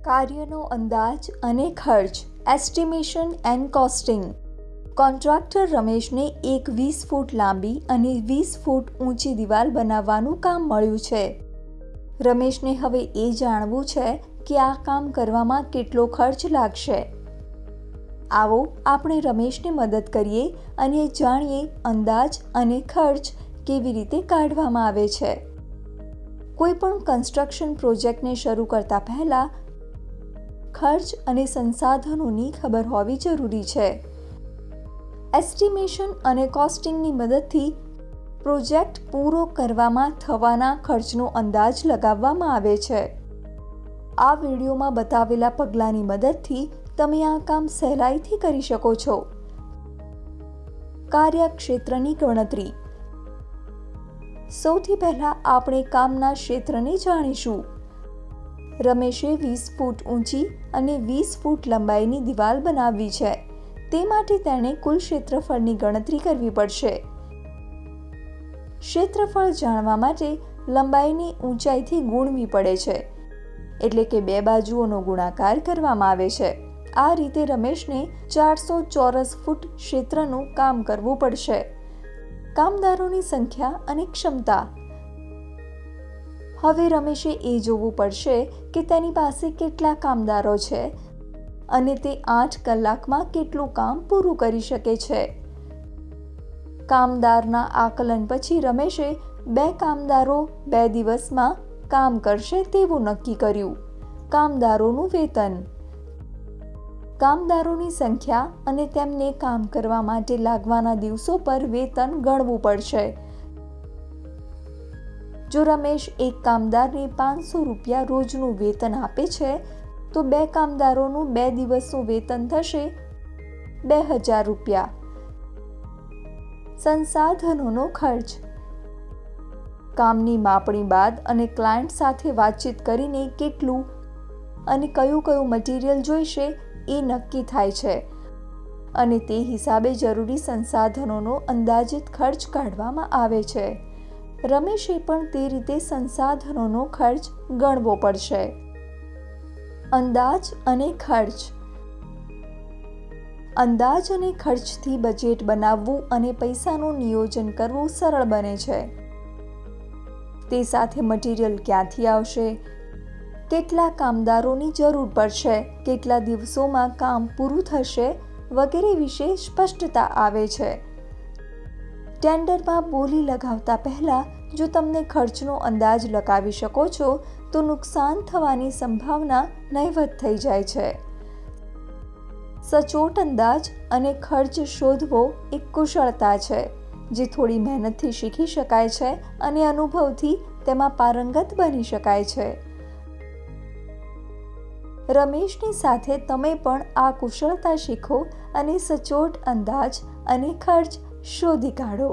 કાર્યનો અંદાજ અને ખર્ચ એસ્ટિમેશન એન્ડ કોસ્ટિંગ. કોન્ટ્રાક્ટર રમેશને એક 20 ફૂટ લાંબી અને 20 ફૂટ ઊંચી દિવાલ બનાવવાનું કામ મળ્યું છે. રમેશને હવે એ જાણવું છે કે આ કામ કરવામાં કેટલો ખર્ચ લાગશે. આવો આપણે રમેશને મદદ કરીએ અને જાણીએ અંદાજ અને ખર્ચ કેવી રીતે કાઢવામાં આવે છે. કોઈ પણ કન્સ્ટ્રક્શન પ્રોજેક્ટને શરૂ કરતા પહેલા ખર્ચ અને સંસાધનોની ખબર હોવી જરૂરી છે. એસ્ટિમેશન અને કોસ્ટિંગની મદદથી પ્રોજેક્ટ પૂરો કરવામાં થવાના ખર્ચનો અંદાજ લગાવવામાં આવે છે. આ વિડીયોમાં બતાવેલા પગલાંની મદદથી તમે આ કામ સહેલાઈથી કરી શકો છો. કાર્યક્ષેત્રની ગણતરી. સૌથી પહેલા આપણે કામના ક્ષેત્રને જાણીશું. રમેશે 20 ફૂટ ઊંચી અને 20 ફૂટ લંબાઈની દિવાલ બનાવવી છે. તે માટે તેણે કુલ ક્ષેત્રફળની ગણતરી કરવી પડશે. ક્ષેત્રફળ જાણવા માટે લંબાઈની ઊંચાઈથી ગુણવી પડે છે, એટલે કે બે બાજુઓનો ગુણાકાર કરવામાં આવે છે. આ રીતે રમેશને 400 ચોરસ ફૂટ ક્ષેત્રનું કામ કરવું પડશે. કામદારોની સંખ્યા અને ક્ષમતા. હવે રમેશે એ જોવું પડશે કે તેની પાસે કેટલા કામદારો છે અને તે 8 કલાકમાં કેટલું કામ પૂરું કરી શકે છે. કામદારના આકલન પછી રમેશે 2 કામદારો 2 દિવસમાં કામ કરશે તેવું નક્કી કર્યું. કામદારોનું વેતન. કામદારોની સંખ્યા અને તેમને કામ કરવા માટે લાગવાના દિવસો પર વેતન ગણવું પડશે. જો રમેશ એક કામદારને 500 રૂપિયા રોજનું વેતન આપે છે, તો 2 કામદારોનું 2 દિવસનું વેતન થશે 2000 રૂપિયા. સંસાધનોનો ખર્ચ. કામની માપણી બાદ અને ક્લાયન્ટ સાથે વાતચીત કરીને કેટલું અને કયું મટીરિયલ જોઈશે એ નક્કી થાય છે અને તે હિસાબે જરૂરી સંસાધનોનો અંદાજિત ખર્ચ કાઢવામાં આવે છે. રમેશે પણ તે રીતે સંસાધનોનો ખર્ચ ગણવો પડશે. અંદાજ અને ખર્ચ. અંદાજ અને ખર્ચથી બજેટ બનાવવું અને પૈસાનું નિયોજન કરવું સરળ બને છે. તે સાથે મટીરિયલ ક્યાંથી આવશે, કેટલા કામદારોની જરૂર પડશે, કેટલા દિવસોમાં કામ પૂરું થશે વગેરે વિશે સ્પષ્ટતા આવે છે. ટેન્ડરમાં બોલી લગાવતા પહેલા જો તમને ખર્ચનો અંદાજ લગાવી શકો છો તો નુકસાન થવાની સંભાવના નહિવત થઈ જાય છે. સચોટ અંદાજ અને ખર્ચ શોધવો એક કુશળતા છે જે થોડી મહેનતથી શીખી શકાય છે અને અનુભવથી તેમાં પારંગત બની શકાય છે. રમેશની સાથે તમે પણ આ કુશળતા શીખો અને સચોટ અંદાજ અને ખર્ચ શોધી કાઢો.